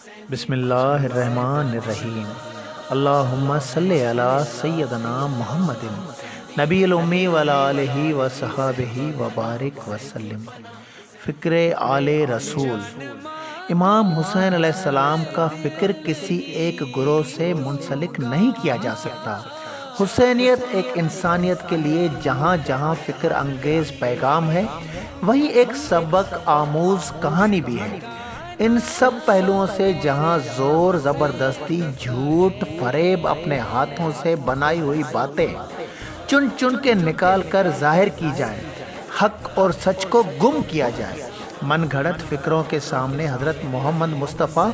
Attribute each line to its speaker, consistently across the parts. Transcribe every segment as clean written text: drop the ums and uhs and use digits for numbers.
Speaker 1: بسم اللہ الرحمن الرحیم۔ اللہم صلی علی سیدنا محمد نبی الامی وعلی آلہ وصحبہ وبارک وسلم۔ فکر آل رسول۔ امام حسین علیہ السلام کا فکر کسی ایک گروہ سے منسلک نہیں کیا جا سکتا۔ حسینیت ایک انسانیت کے لیے جہاں جہاں فکر انگیز پیغام ہے، وہی ایک سبق آموز کہانی بھی ہے۔ ان سب پہلوؤں سے جہاں زور زبردستی، جھوٹ، فریب، اپنے ہاتھوں سے بنائی ہوئی باتیں چن چن کے نکال کر ظاہر کی جائیں، حق اور سچ کو گم کیا جائے، من گھڑت فکروں کے سامنے حضرت محمد مصطفیٰ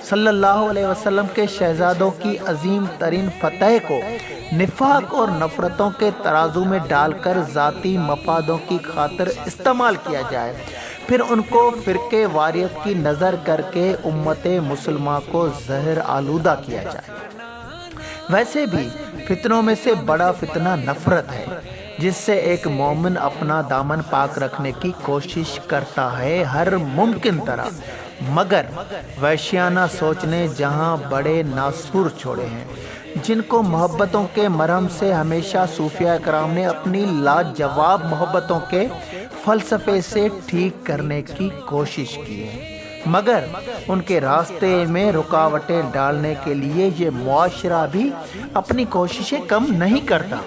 Speaker 1: صلی اللہ علیہ وسلم کے شہزادوں کی عظیم ترین فتح کو نفاق اور نفرتوں کے ترازو میں ڈال کر ذاتی مفادوں کی خاطر استعمال کیا جائے، پھر ان کو فرقے واریت کی نظر کر کے امت مسلمہ کو زہر آلودہ کیا جائے۔ ویسے بھی فتنوں میں سے بڑا فتنہ نفرت ہے، جس سے ایک مومن اپنا دامن پاک رکھنے کی کوشش کرتا ہے ہر ممکن طرح، مگر وحشیانہ سوچ نے جہاں بڑے ناسور چھوڑے ہیں، جن کو محبتوں کے مرہم سے ہمیشہ صوفیاء کرام نے اپنی لاجواب محبتوں کے فلسفے سے ٹھیک کرنے کی کوشش کی ہے، مگر ان کے راستے میں رکاوٹیں ڈالنے کے لیے یہ معاشرہ بھی اپنی کوششیں کم نہیں کرتا۔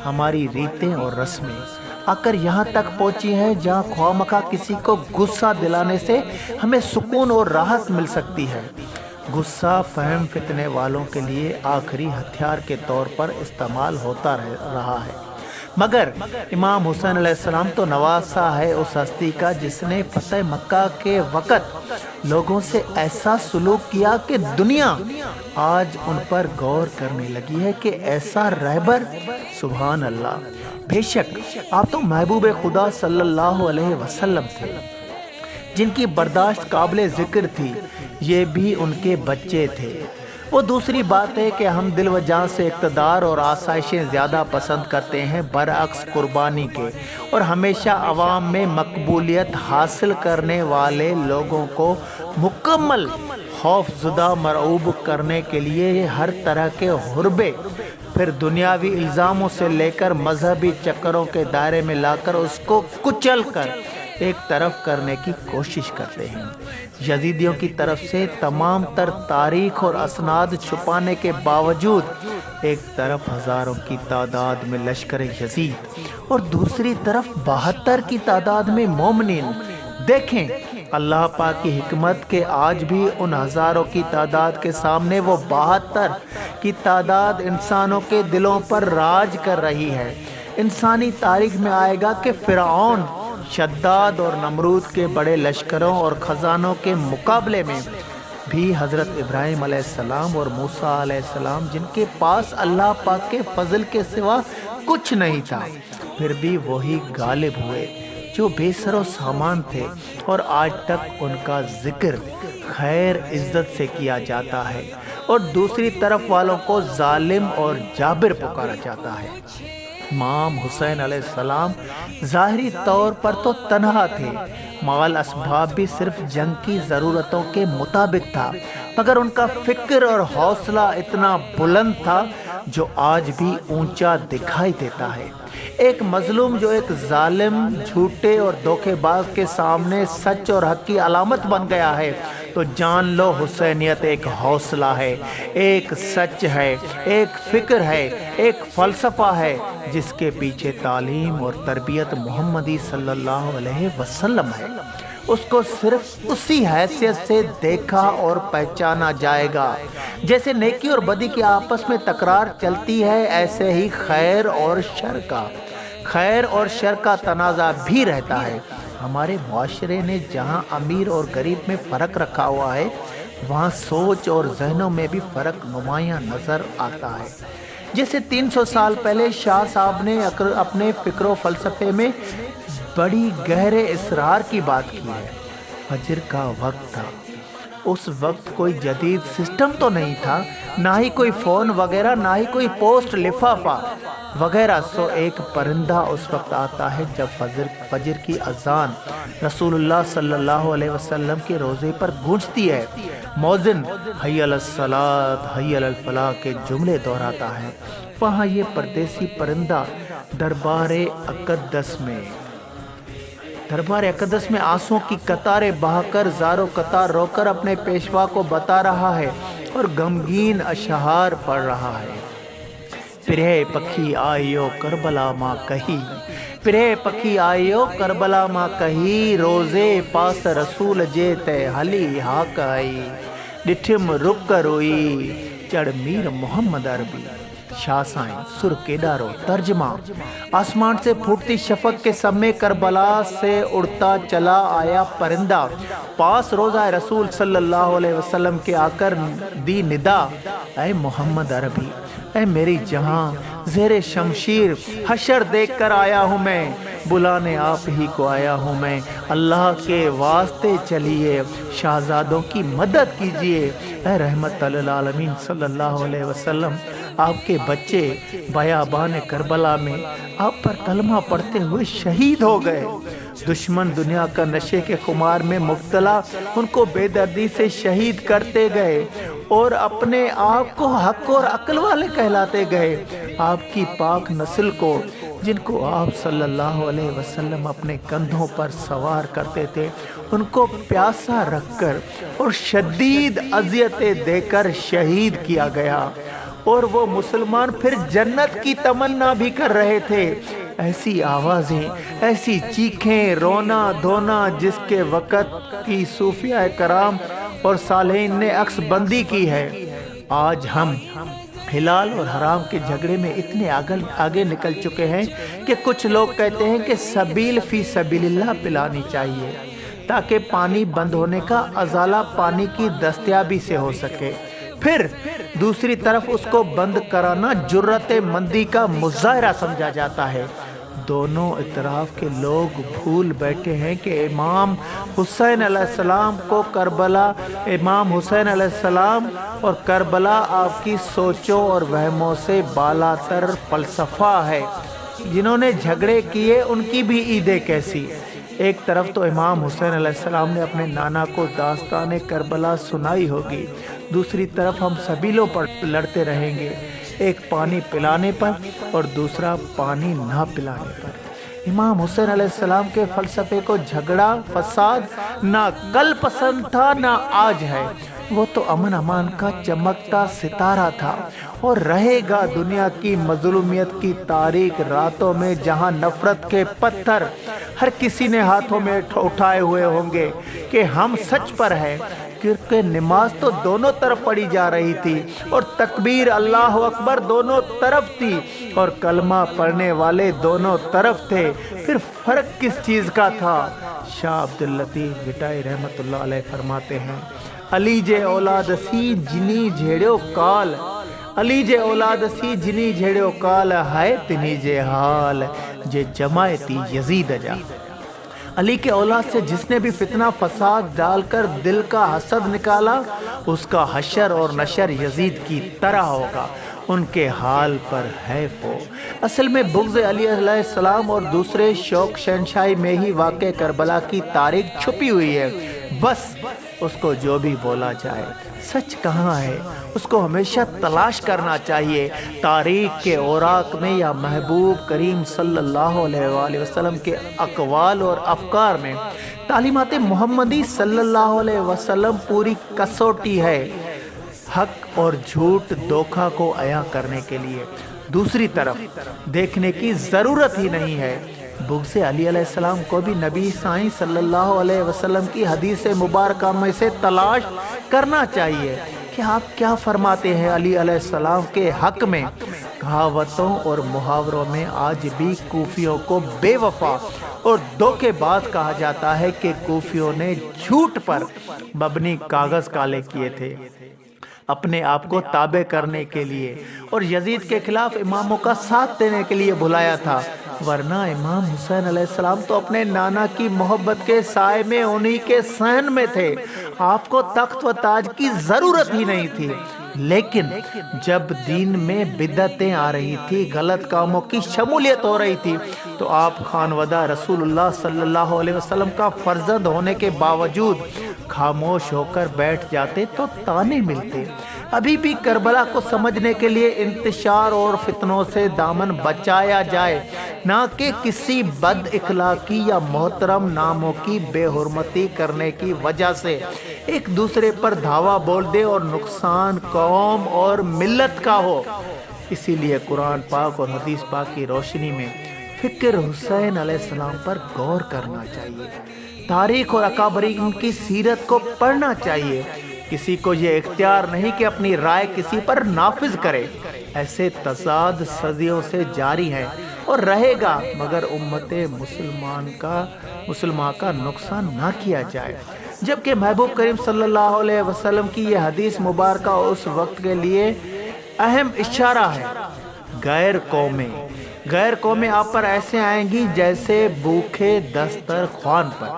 Speaker 1: ہماری ریتیں اور رسمیں آ کر یہاں تک پہنچی ہیں جہاں خواہ کسی کو غصہ دلانے سے ہمیں سکون اور راحت مل سکتی ہے۔ غصہ فہم فتنے والوں کے لیے آخری ہتھیار کے طور پر استعمال ہوتا رہا ہے، مگر امام حسین علیہ السلام تو نواسہ ہے اس ہستی کا جس نے فتح مکہ کے وقت لوگوں سے ایسا سلوک کیا کہ دنیا آج ان پر غور کرنے لگی ہے کہ ایسا رہبر، سبحان اللہ۔ بے شک آپ تو محبوب خدا صلی اللہ علیہ وسلم تھے، جن کی برداشت قابل ذکر تھی، یہ بھی ان کے بچے تھے۔ وہ دوسری بات ہے کہ ہم دل و جان سے اقتدار اور آسائشیں زیادہ پسند کرتے ہیں برعکس قربانی کے، اور ہمیشہ عوام میں مقبولیت حاصل کرنے والے لوگوں کو مکمل خوف زدہ مرعوب کرنے کے لیے ہر طرح کے حربے، پھر دنیاوی الزاموں سے لے کر مذہبی چکروں کے دائرے میں لا کر اس کو کچل کر ایک طرف کرنے کی کوشش کرتے ہیں۔ یزیدیوں کی طرف سے تمام تر تاریخ اور اسناد چھپانے کے باوجود ایک طرف ہزاروں کی تعداد میں لشکر یزید اور دوسری طرف 72 کی تعداد میں مومنین، دیکھیں اللہ پاک کی حکمت کہ آج بھی ان ہزاروں کی تعداد کے سامنے وہ 72 کی تعداد انسانوں کے دلوں پر راج کر رہی ہے۔ انسانی تاریخ میں آئے گا کہ فرعون، شداد اور نمرود کے بڑے لشکروں اور خزانوں کے مقابلے میں بھی حضرت ابراہیم علیہ السلام اور موسیٰ علیہ السلام، جن کے پاس اللہ پاک کے فضل کے سوا کچھ نہیں تھا، پھر بھی وہی غالب ہوئے جو بے سر و سامان تھے، اور آج تک ان کا ذکر خیر عزت سے کیا جاتا ہے، اور دوسری طرف والوں کو ظالم اور جابر پکارا جاتا ہے۔ امام حسین علیہ السلام ظاہری طور پر تو تنہا تھے، مال اسباب بھی صرف جنگ کی ضرورتوں کے مطابق تھا، مگر ان کا فکر اور حوصلہ اتنا بلند تھا جو آج بھی اونچا دکھائی دیتا ہے۔ ایک مظلوم جو ایک ظالم، جھوٹے اور دھوکے باز کے سامنے سچ اور حق کی علامت بن گیا ہے، تو جان لو حسینیت ایک حوصلہ ہے، ایک سچ ہے، ایک فکر ہے، ایک فلسفہ ہے، جس کے پیچھے تعلیم اور تربیت محمدی صلی اللہ علیہ وسلم ہے۔ اس کو صرف اسی حیثیت سے دیکھا اور پہچانا جائے گا جیسے نیکی اور بدی کی آپس میں تکرار چلتی ہے، ایسے ہی خیر اور شر کا تنازع بھی رہتا ہے۔ ہمارے معاشرے نے جہاں امیر اور غریب میں فرق رکھا ہوا ہے، وہاں سوچ اور ذہنوں میں بھی فرق نمایاں نظر آتا ہے۔ جیسے 300 سال پہلے شاہ صاحب نے اپنے فکر و فلسفے میں بڑی گہرے اسرار کی بات کی ہے۔ فجر کا وقت تھا، اس وقت کوئی جدید سسٹم تو نہیں تھا، نہ ہی کوئی فون وغیرہ، نہ ہی کوئی پوسٹ لفافہ وغیرہ، سو ایک پرندہ اس وقت آتا ہے جب فجر کی اذان رسول اللہ صلی اللہ علیہ وسلم کے روزے پر گونجتی ہے۔ مؤذن حی علی الصلاۃ حی علی الفلاح کے جملے دہراتا ہے، وہاں یہ پردیسی پرندہ دربار اقدس میں آنسوں کی قطاریں بہا کر زار و قطار رو کر اپنے پیشوا کو بتا رہا ہے اور غمگین اشعار پڑھ رہا ہے۔ پرہے پکھی آئیو کربلا ماں کہی، پرہے پکھی آئیو کربلا ماں کہی، روزے پاس رسول جے تے حلی ہاک آئی، ڈٹھم رک روئی چڑھ میر محمد عربی۔ شاہ سائیں سر کیڈارو ترجمہ، آسمان سے پھوٹتی شفق کے سمے کربلا سے اڑتا چلا آیا پرندہ پاس روضہ رسول صلی اللہ علیہ وسلم کے آ کر دی ندا، اے محمد عربی، اے میری جہاں زیر شمشیر حشر دیکھ کر آیا ہوں میں، بلانے آپ ہی کو آیا ہوں میں، اللہ کے واسطے چلیے شہزادوں کی مدد کیجیے، اے رحمت للعالمین صلی اللہ علیہ وسلم۔ آپ کے بچے بیابان کربلا میں آپ پر کلمہ پڑھتے ہوئے شہید ہو گئے، دشمن دنیا کا نشے کے خمار میں مبتلا ان کو بے دردی سے شہید کرتے گئے اور اپنے آپ کو حق اور عقل والے کہلاتے گئے۔ آپ کی پاک نسل کو، جن کو آپ صلی اللہ علیہ وسلم اپنے کندھوں پر سوار کرتے تھے، ان کو پیاسا رکھ کر اور شدید اذیتیں دے کر شہید کیا گیا، اور وہ مسلمان پھر جنت کی تمنا بھی کر رہے تھے۔ ایسی آوازیں، ایسی چیخیں، رونا دھونا جس کے وقت کی صوفیاء کرام اور صالحین نے عکس بندی کی ہے۔ آج ہم حلال اور حرام کے جھگڑے میں اتنے آگے نکل چکے ہیں کہ کچھ لوگ کہتے ہیں کہ سبیل فی سبیل اللہ پلانی چاہیے تاکہ پانی بند ہونے کا ازالہ پانی کی دستیابی سے ہو سکے، پھر دوسری طرف اس کو بند کرانا جرأت مندی کا مظاہرہ سمجھا جاتا ہے۔ دونوں اطراف کے لوگ بھول بیٹھے ہیں کہ امام حسین علیہ السلام اور کربلا آپ کی سوچوں اور وہموں سے بالا تر فلسفہ ہے۔ جنہوں نے جھگڑے کیے ان کی بھی عیدیں کیسی۔ ایک طرف تو امام حسین علیہ السلام نے اپنے نانا کو داستان کربلا سنائی ہوگی، دوسری طرف ہم سبیلوں پر لڑتے رہیں گے، ایک پانی پلانے پر اور دوسرا پانی نہ پلانے پر۔ امام حسین علیہ السلام کے فلسفے کو جھگڑا فساد نہ کل پسند تھا نہ آج ہے، وہ تو امن امان کا چمکتا ستارہ تھا اور رہے گا دنیا کی مظلومیت کی تاریک راتوں میں، جہاں نفرت کے پتھر ہر کسی نے ہاتھوں میں اٹھائے ہوئے ہوں گے کہ ہم سچ پر ہیں، کیونکہ نماز تو دونوں طرف پڑھی جا رہی تھی اور تکبیر اللہ اکبر دونوں طرف تھی اور کلمہ پڑھنے والے دونوں طرف تھے، پھر فرق کس چیز کا تھا؟ شاہ عبداللطیف بھٹائی رحمت اللہ علیہ فرماتے ہیں، علی جے اولاد سی جنی جھیڑیو کال، علی جے اولاد سی جنی جھیڑیو کال، ہائے تنی جے حال جے جماعتی یزید جا۔ علی کے اولاد سے جس نے بھی فتنہ فساد ڈال کر دل کا حسد نکالا، اس کا حشر اور نشر یزید کی طرح ہوگا، ان کے حال پر حیف ہو۔ اصل میں بغض علی علیہ السلام اور دوسرے شوق شہنشاہی میں ہی واقع کربلا کی تاریخ چھپی ہوئی ہے، بس اس کو جو بھی بولا جائے، سچ کہاں ہے اس کو ہمیشہ تلاش کرنا چاہیے، تاریخ کے اوراق میں یا محبوب کریم صلی اللہ علیہ وآلہ وسلم کے اقوال اور افکار میں۔ تعلیمات محمدی صلی اللہ علیہ وسلم پوری کسوٹی ہے حق اور جھوٹ دھوکہ کو عیاں کرنے کے لیے، دوسری طرف دیکھنے کی ضرورت ہی نہیں ہے۔ بغض علی علیہ السلام کو بھی نبی سائیں صلی اللہ علیہ وسلم کی حدیث مبارکہ میں سے تلاش کرنا چاہیے کہ آپ کیا فرماتے ہیں علی علیہ السلام کے حق میں۔ کہاوتوں اور محاوروں میں آج بھی کوفیوں کو بے وفا اور دھوکے باز کہا جاتا ہے کہ کوفیوں نے جھوٹ پر مبنی کاغذ کالے کیے تھے اپنے آپ کو تابع کرنے کے لیے اور یزید کے خلاف اماموں کا ساتھ دینے کے لیے بلایا تھا، ورنہ امام حسین علیہ السلام تو اپنے نانا کی محبت کے سائے میں انہی کے صحن میں تھے، آپ کو تخت و تاج کی ضرورت ہی نہیں تھی۔ لیکن جب دین میں بدعتیں آ رہی تھی، غلط کاموں کی شمولیت ہو رہی تھی، تو آپ خانودہ رسول اللہ صلی اللہ علیہ وسلم کا فرزند ہونے کے باوجود خاموش ہو کر بیٹھ جاتے تو طعنے ملتے۔ ابھی بھی کربلا کو سمجھنے کے لیے انتشار اور فتنوں سے دامن بچایا جائے، نہ کہ کسی بد اخلاقی یا محترم ناموں کی بے حرمتی کرنے کی وجہ سے ایک دوسرے پر دھاوا بول دے اور نقصان قوم اور ملت کا ہو۔ اسی لیے قرآن پاک اور حدیث پاک کی روشنی میں فکر حسین علیہ السلام پر غور کرنا چاہیے، تاریخ اور اکابرین کی سیرت کو پڑھنا چاہیے۔ کسی کو یہ اختیار نہیں کہ اپنی رائے کسی پر نافذ کرے۔ ایسے تضاد صدیوں سے جاری ہے اور رہے گا، مگر امت مسلمان کا نقصان نہ کیا جائے۔ جبکہ محبوب کریم صلی اللہ علیہ وسلم کی یہ حدیث مبارکہ اس وقت کے لیے اہم اشارہ ہے۔ غیر قومیں آپ پر ایسے آئیں گی جیسے بھوکے دسترخوان پر۔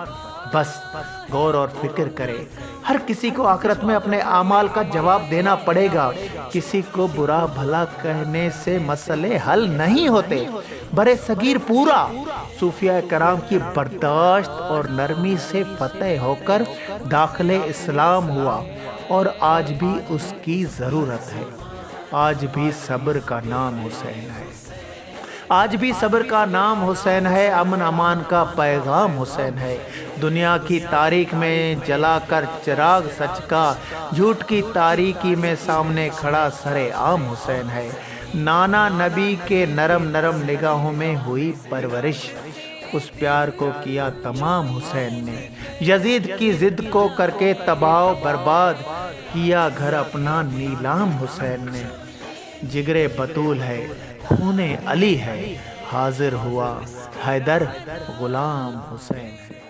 Speaker 1: بس غور اور فکر کرے، ہر کسی کو آخرت میں اپنے اعمال کا جواب دینا پڑے گا۔ کسی کو برا بھلا کہنے سے مسئلے حل نہیں ہوتے۔ برے صغیر پورا صوفیاء کرام کی برداشت اور نرمی سے فتح ہو کر داخل اسلام ہوا، اور آج بھی اس کی ضرورت ہے۔ آج بھی صبر کا نام حسین ہے، آج بھی صبر کا نام حسین ہے، امن امان کا پیغام حسین ہے۔ دنیا کی تاریخ میں جلا کر چراغ سچ کا، جھوٹ کی تاریکی میں سامنے کھڑا سر عام حسین ہے۔ نانا نبی کے نرم نرم نگاہوں میں ہوئی پرورش، اس پیار کو کیا تمام حسین نے۔ یزید کی ضد کو کر کے تباہ و برباد کیا گھر اپنا نیلام حسین نے۔ جگرے بطول ہے، خون علی ہے، حاضر ہوا حیدر غلام حسین ہے۔